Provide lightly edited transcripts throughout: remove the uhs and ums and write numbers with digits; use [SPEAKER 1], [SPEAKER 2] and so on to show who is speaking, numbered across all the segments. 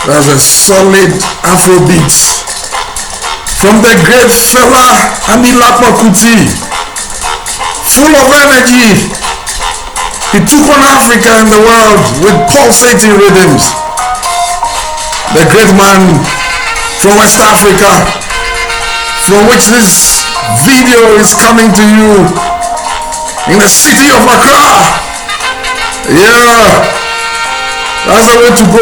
[SPEAKER 1] That's a solid Afrobeat from the great fella Amilapa Kuti, full of energy. He took on Africa and the world with pulsating rhythms. The great man from West Africa, from which this video is coming to you in the city of Accra. Yeah, that's the way to go,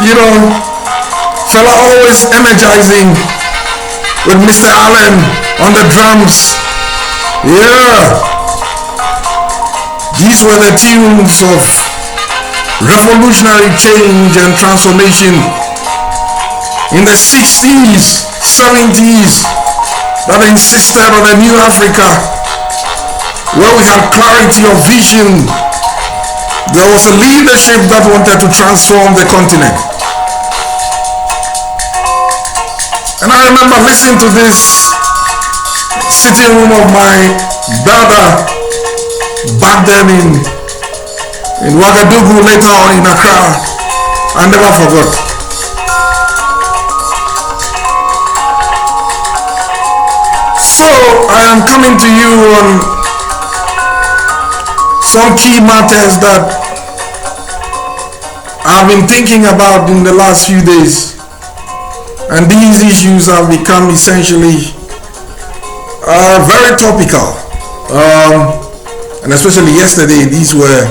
[SPEAKER 1] you know. Fella always energizing with Mr. Allen on the drums. Yeah, these were the tunes of revolutionary change and transformation in the 60s, 70s, that insisted on a new Africa where we had clarity of vision. There was a leadership that wanted to transform the continent. And I remember listening to this sitting room of my brother back then in Ouagadougou, later on in Accra. I never forgot. So I am coming to you on some key matters that I've been thinking about in the last few days, and these issues have become essentially very topical, and especially yesterday these were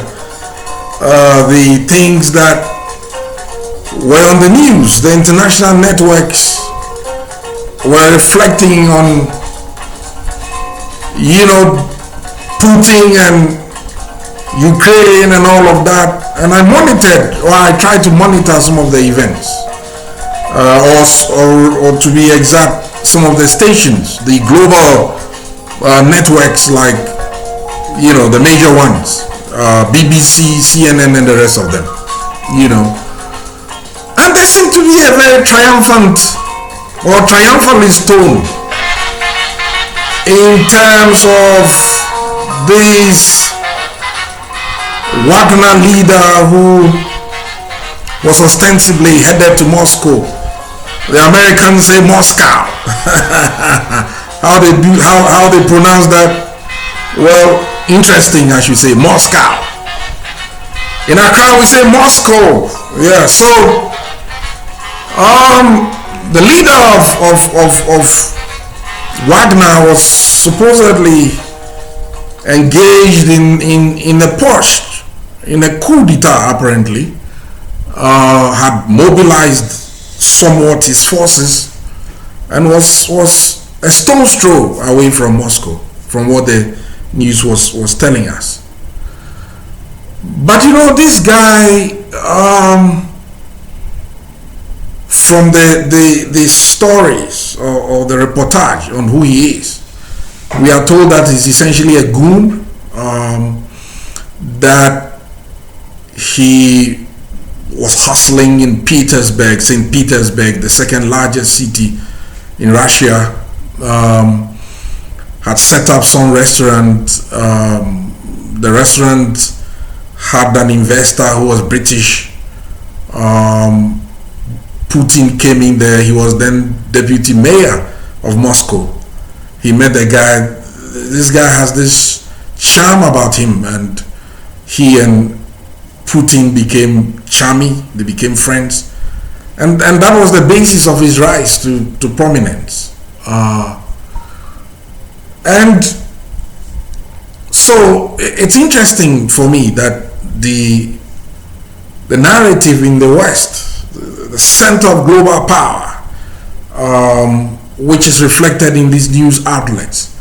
[SPEAKER 1] the things that were on the news. The international networks were reflecting on, you know, Putin and Ukraine and all of that, and I monitored, or I tried to monitor some of the events, or to be exact, some of the stations, the global networks, like, you know, the major ones, BBC, CNN, and the rest of them, you know, and there seemed to be a very triumphant or triumphalist tone in terms of this Wagner leader who was ostensibly headed to Moscow. The Americans say Moscow. how they pronounce that? Well, interesting, I should say, Moscow. In Accra we say Moscow. Yeah, so the leader of Wagner was supposedly engaged in a putsch, in a coup d'etat, apparently, had mobilized somewhat his forces and was a stone's throw away from Moscow, from what the news was telling us. But you know, this guy, from the stories or the reportage on who he is, we are told that he's essentially a goon, that he was hustling in Petersburg, St. Petersburg, the second largest city in Russia, had set up some restaurant. The restaurant had an investor who was British. Putin came in there. He was then deputy mayor of Moscow. He met the guy. This guy has this charm about him, and he and Putin became chummy. They became friends, and that was the basis of his rise to prominence. And so it's interesting for me that the narrative in the West, the center of global power, which is reflected in these news outlets,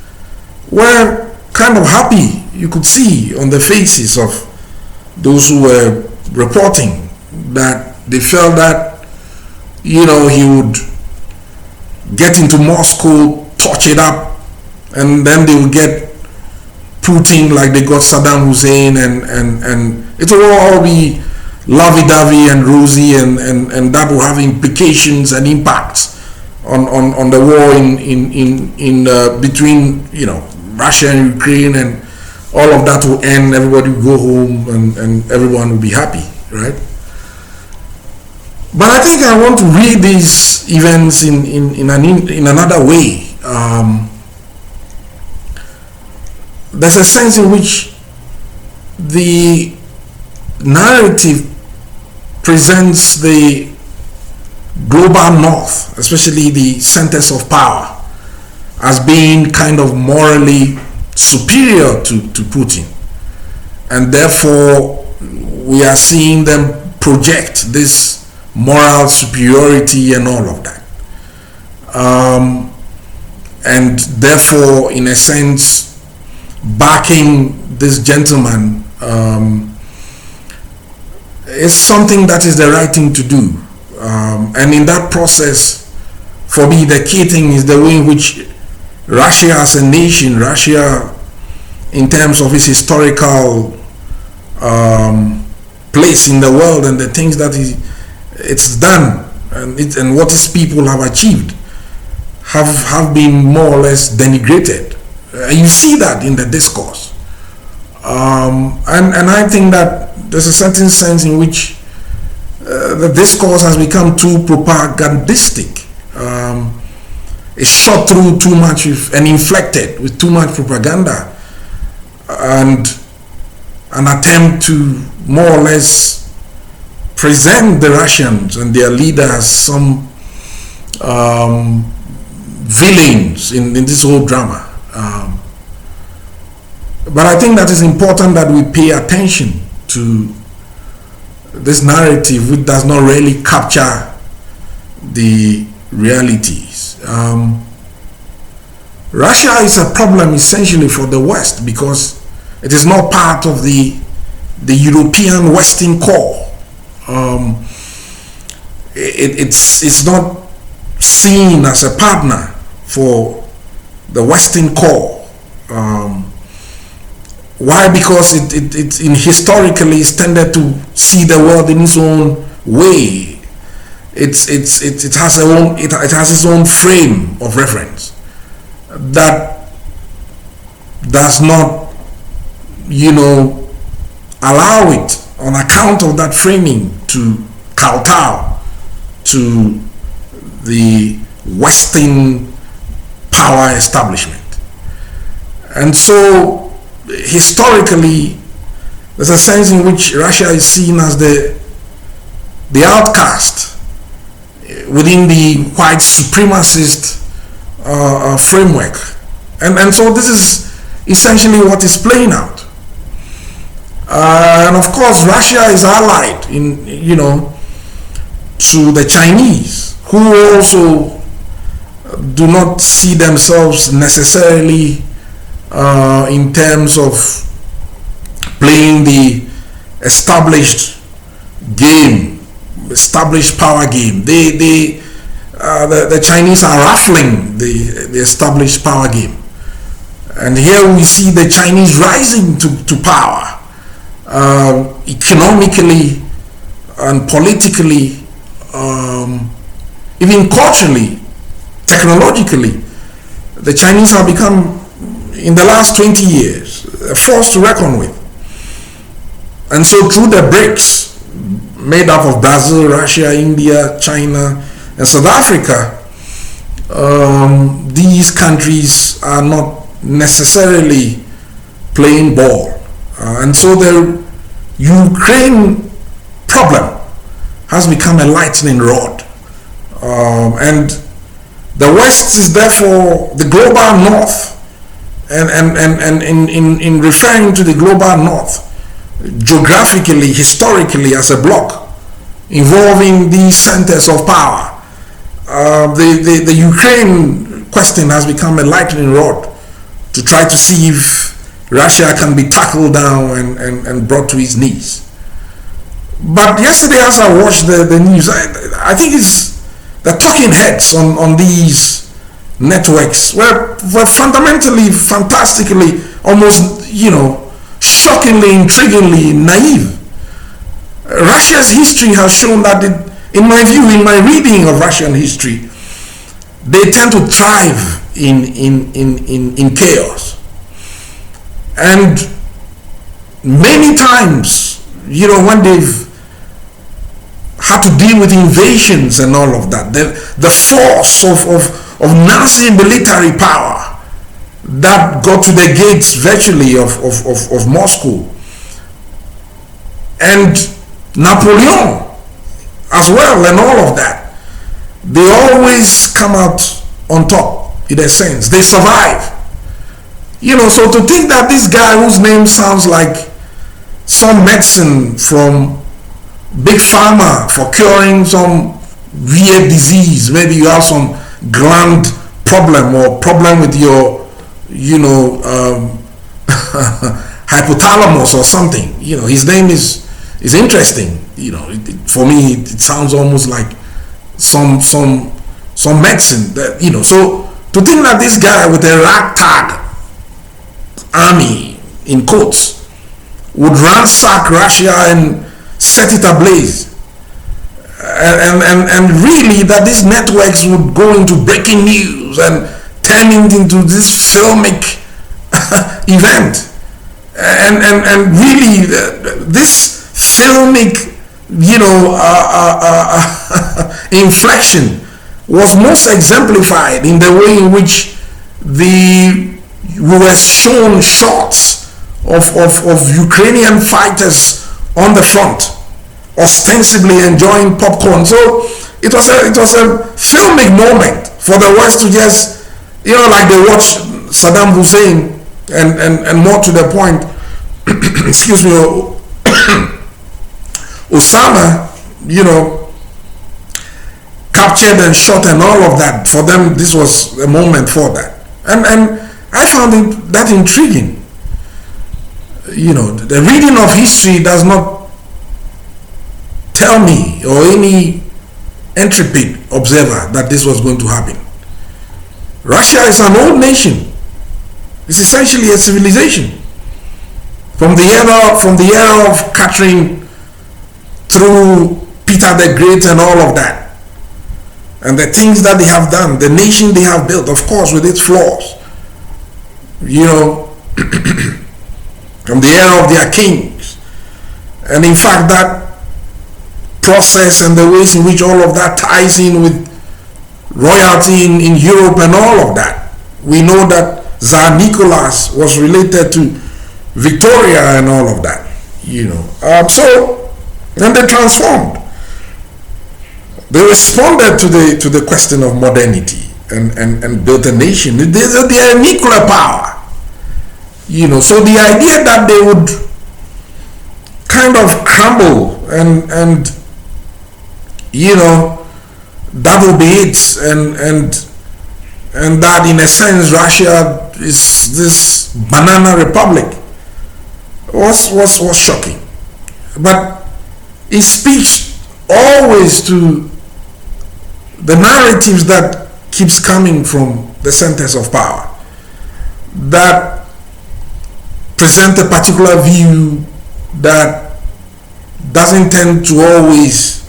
[SPEAKER 1] were kind of happy. You could see on the faces of those who were reporting that they felt that, you know, he would get into Moscow, touch it up, and then they would get Putin like they got Saddam Hussein, and it will all be lovey-dovey and rosy, and that will have implications and impacts on the war in between, you know, Russia and Ukraine, and all of that will end. Everybody will go home, and everyone will be happy, right? But I think I want to read these events in another way. There's a sense in which the narrative presents the global north, especially the centers of power, as being kind of morally superior to Putin. And therefore, we are seeing them project this moral superiority and all of that. And therefore, in a sense, backing this gentleman is something that is the right thing to do. And in that process, for me, the key thing is the way in which Russia as a nation, Russia in terms of its historical place in the world and the things that it's done and what its people have achieved have been more or less denigrated. You see that in the discourse. And I think that there's a certain sense in which the discourse has become too propagandistic. It's shot through too much and inflected with too much propaganda and an attempt to more or less present the Russians and their leaders some villains in this whole drama. But I think that it's important that we pay attention to this narrative, which does not really capture the realities. Russia is a problem essentially for the West because it is not part of the European Western core. It's not seen as a partner for the Western core. Why? Because it historically is tended to see the world in its own way. It has its own frame of reference that does not, allow it on account of that framing to kowtow to the Western power establishment. And so historically there's a sense in which Russia is seen as the outcast within the white supremacist framework, and so this is essentially what is playing out. And of course, Russia is allied to the Chinese, who also do not see themselves necessarily in terms of playing the established game, established power game. The Chinese are ruffling the established power game, and here we see the Chinese rising to power economically and politically, even culturally, technologically. The Chinese have become, in the last 20 years, a force to reckon with. And so through the BRICS, made up of Brazil, Russia, India, China, and South Africa, these countries are not necessarily playing ball. And so the Ukraine problem has become a lightning rod. And the West is therefore the global north. And in referring to the global north, geographically, historically, as a bloc involving these centers of power, the Ukraine question has become a lightning rod to try to see if Russia can be tackled down and brought to its knees. But yesterday, as I watched the news, I think it's the talking heads on these networks were fundamentally, fantastically, almost, shockingly, intriguingly naive. Russia's history has shown that, in my view, in my reading of Russian history, they tend to thrive in chaos. And many times, when they've had to deal with invasions and all of that. The force of Nazi military power that got to the gates virtually of Moscow. And Napoleon as well, and all of that. They always come out on top, in a sense. They survive. So to think that this guy whose name sounds like some medicine from Big Pharma for curing some weird disease, maybe you have some gland problem or problem with your, hypothalamus or something. His name is interesting. For me, it sounds almost like some medicine that, so to think that this guy with a ragtag army in quotes would ransack Russia and set it ablaze, and really that these networks would go into breaking news and turn it into this filmic event, and really this filmic inflection was most exemplified in the way in which we were shown shots of Ukrainian fighters on the front, ostensibly enjoying popcorn. So it was a filmic moment for the West to just, like they watched Saddam Hussein and more to the point, excuse me, Osama, captured and shot and all of that. For them, this was a moment for that. And I found that intriguing. The reading of history does not tell me or any intrepid observer that this was going to happen. Russia is an old nation. It's essentially a civilization. From the era of Catherine through Peter the Great and all of that. And the things that they have done, the nation they have built, of course, with its flaws. From the era of their kings. And in fact, that process and the ways in which all of that ties in with royalty in Europe and all of that. We know that Tsar Nicholas was related to Victoria and all of that. And they transformed. They responded to the question of modernity and built a nation. They are a nuclear power. So the idea that they would kind of crumble and that will be it, and that in a sense Russia is this banana republic was shocking. But it speaks always to the narratives that keeps coming from the centers of power that present a particular view that doesn't tend to always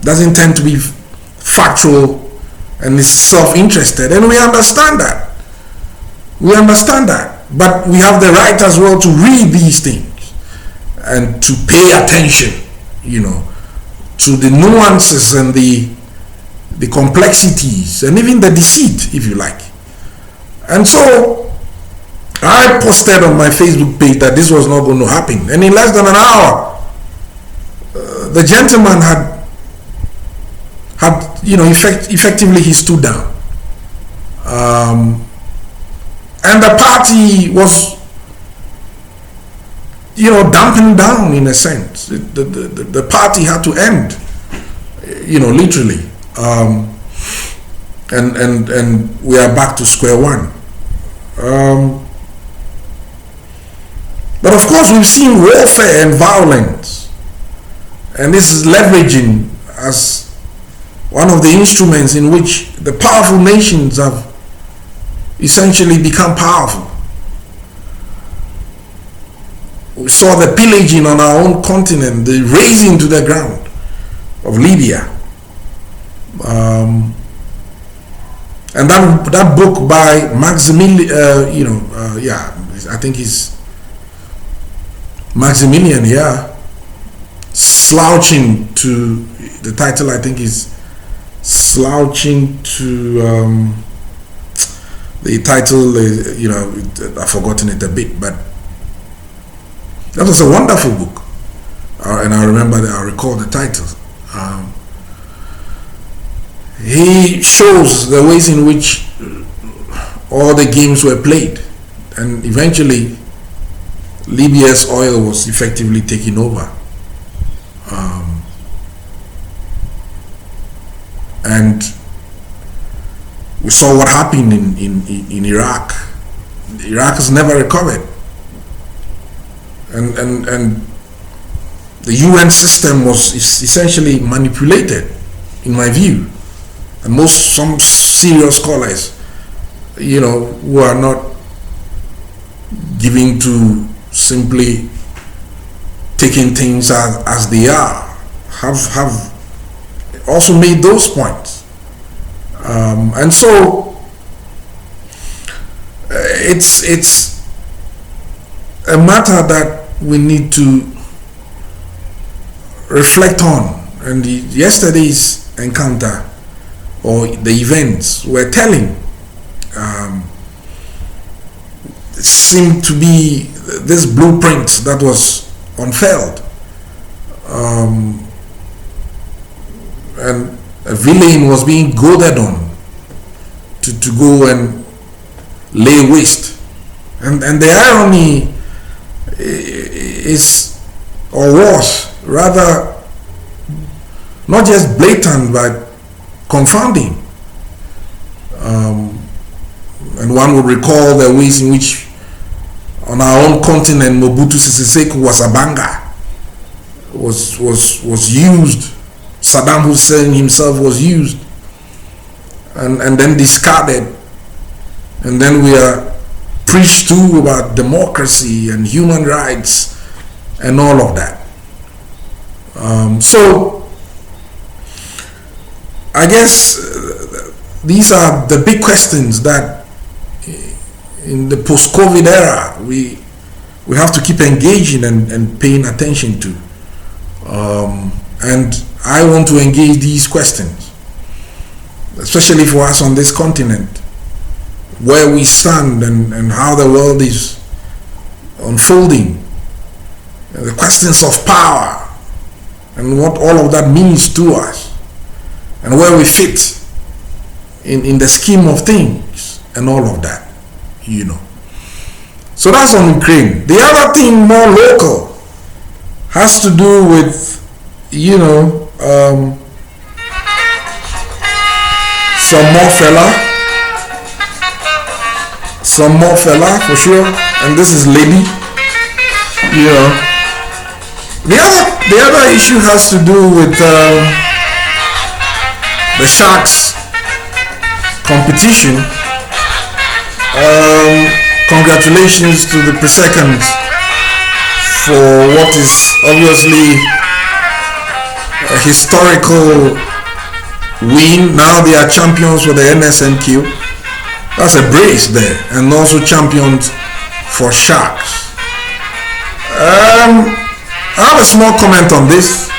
[SPEAKER 1] doesn't tend to be factual and is self-interested, and we understand that. But we have the right as well to read these things and to pay attention, to the nuances and the complexities and even the deceit, if you like. And so I posted on my Facebook page that this was not going to happen, and in less than an hour the gentleman had effectively he stood down, and the party was dampened down in a sense. The party had to end, literally, and we are back to square one. But of course we've seen warfare and violence, and this is leveraging as one of the instruments in which the powerful nations have essentially become powerful. We saw the pillaging on our own continent, the razing to the ground of Libya. And that book by Maximilian, I think he's Maximilian, Slouching to, the title I think is Slouching to, the title, I've forgotten it a bit, but that was a wonderful book. And I remember that, I recall the title. He shows the ways in which all the games were played, and eventually Libya's oil was effectively taken over. And we saw what happened in Iraq. Iraq has never recovered. And the UN system was essentially manipulated, in my view. And some serious scholars, who are not giving to simply taking things as they are, have also made those points. And so it's a matter that we need to reflect on. And yesterday's encounter, or the events, were telling. It seemed to be this blueprint that was unfurled, and a villain was being goaded on to go and lay waste. And the irony is, or was, rather not just blatant but confounding. And one would recall the ways in which on our own continent Mobutu Sese Seko was a banger, was used. Saddam Hussein himself was used and then discarded, and then we are preached to about democracy and human rights and all of that. So I guess these are the big questions that in the post-COVID era we have to keep engaging and paying attention to. And I want to engage these questions, especially for us on this continent, where we stand and how the world is unfolding, the questions of power and what all of that means to us, and where we fit in the scheme of things and all of that, So that's on Ukraine. The other thing, more local, has to do with, some more fella for sure, and this is Lady. The other issue has to do with the Sharks competition. Congratulations to the Pre-Seconds for what is obviously a historical win. Now they are champions for the NSNQ. That's a brace there, and also champions for Sharks. I have a small comment on this.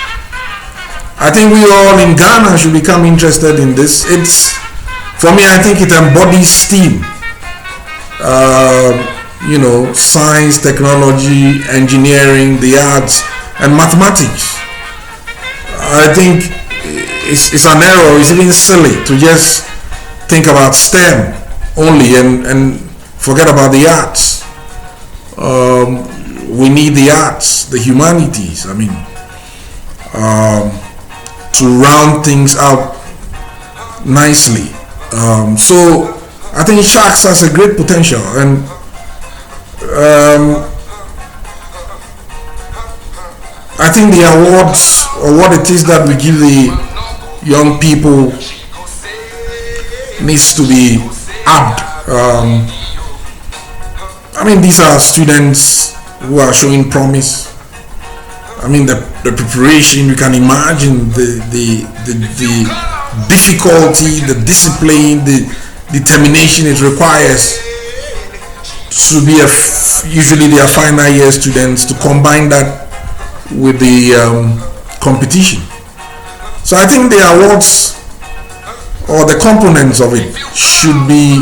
[SPEAKER 1] I think we all in Ghana should become interested in this. For me, I think it embodies STEAM. Science, technology, engineering, the arts, and mathematics. I think it's an error, it's even silly to just think about STEM only and forget about the arts. We need the arts, the humanities, to round things out nicely. So I think Sharks has a great potential, and I think the awards, or what it is that we give the young people, needs to be upped. These are students who are showing promise. The preparation, you can imagine the difficulty, the discipline, the determination it requires to be usually they are final year students, to combine that with the competition. So I think the awards or the components of it should be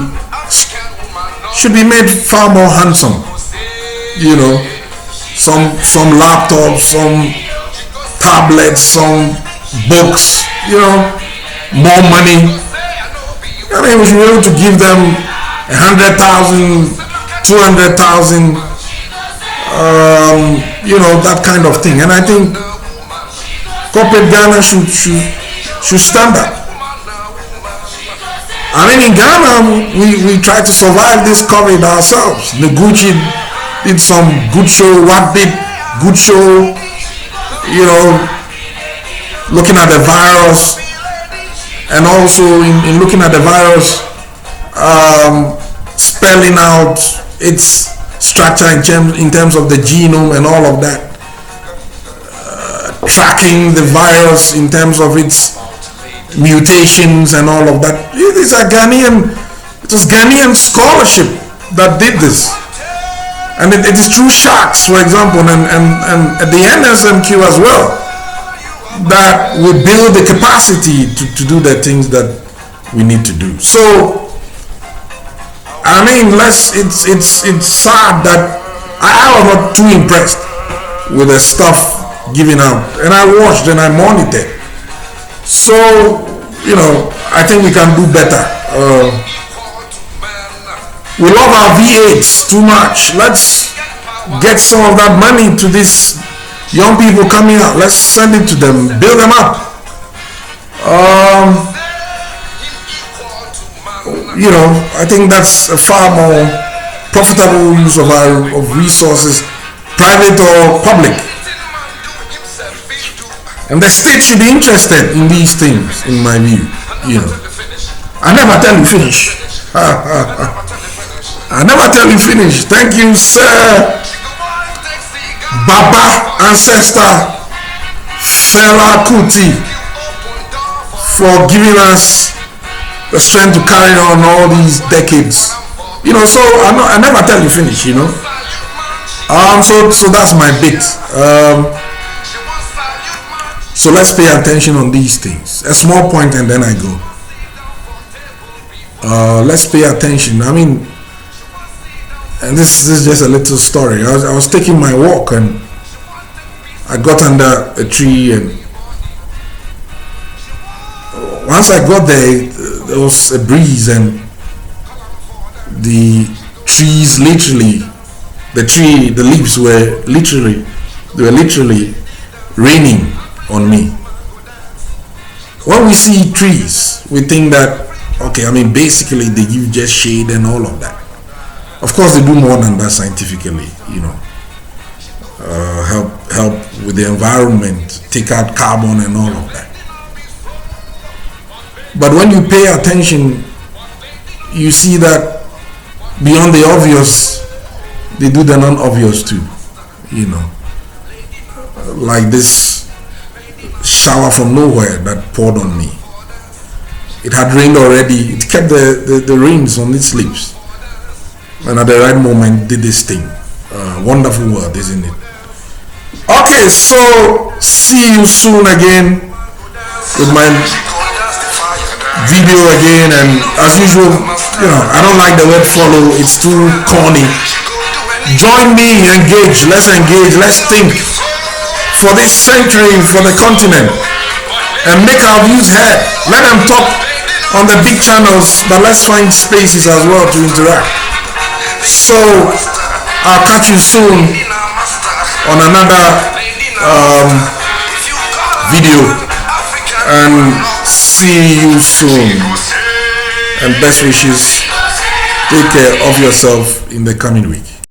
[SPEAKER 1] made far more handsome. You know, some laptops, some tablets, some books, you know, more money. I mean, we should be able to give them 100,000, 200,000, you know, that kind of thing. And I think corporate Ghana should stand up. I mean, in Ghana, we tried to survive this COVID ourselves. Noguchi did some good show, what did good show, you know, looking at the virus, and also in looking at the virus, spelling out its structure in terms of the genome and all of that, tracking the virus in terms of its mutations and all of that. It was Ghanaian scholarship that did this, and it is through Sharks, for example, and at the NSMQ as well, that we build the capacity to do the things that we need to do. So I mean, it's sad that I was not too impressed with the stuff given out, and I watched and I monitored. So, you know, I think we can do better. We love our V8s too much. Let's get some of that money to these young people coming out. Let's send it to them, build them up. You know, I think that's a far more profitable use of resources, private or public. And the state should be interested in these things, in my view. You know, I never tell you finish. I never tell you finish. Thank you, sir. Baba ancestor Fela Kuti, for giving us the strength to carry on all these decades. You know, so I never tell you finish. You know. So that's my bit. So let's pay attention on these things. A small point and then I go. Let's pay attention. I mean, and this is just a little story. I was taking my walk and I got under a tree, and once I got there was a breeze, and the trees literally, the leaves were literally raining on me. When we see trees, we think that, okay, I mean, basically they give just shade and all of that. Of course, they do more than that scientifically, you know. Help with the environment, take out carbon and all of that. But when you pay attention, you see that beyond the obvious, they do the non-obvious too, you know. Like this shower from nowhere that poured on me. It had rained already. It kept the rains on its lips, and at the right moment did this thing. Wonderful word, isn't it? Okay, so see you soon again with my video again, and as usual, you know, I don't like the word follow, it's too corny. Join me, engage, let's think for this century, for the continent, and make our views heard. Let them talk on the big channels, but let's find spaces as well to interact. So I'll catch you soon on another video, and see you soon, and best wishes. Take care of yourself in the coming week.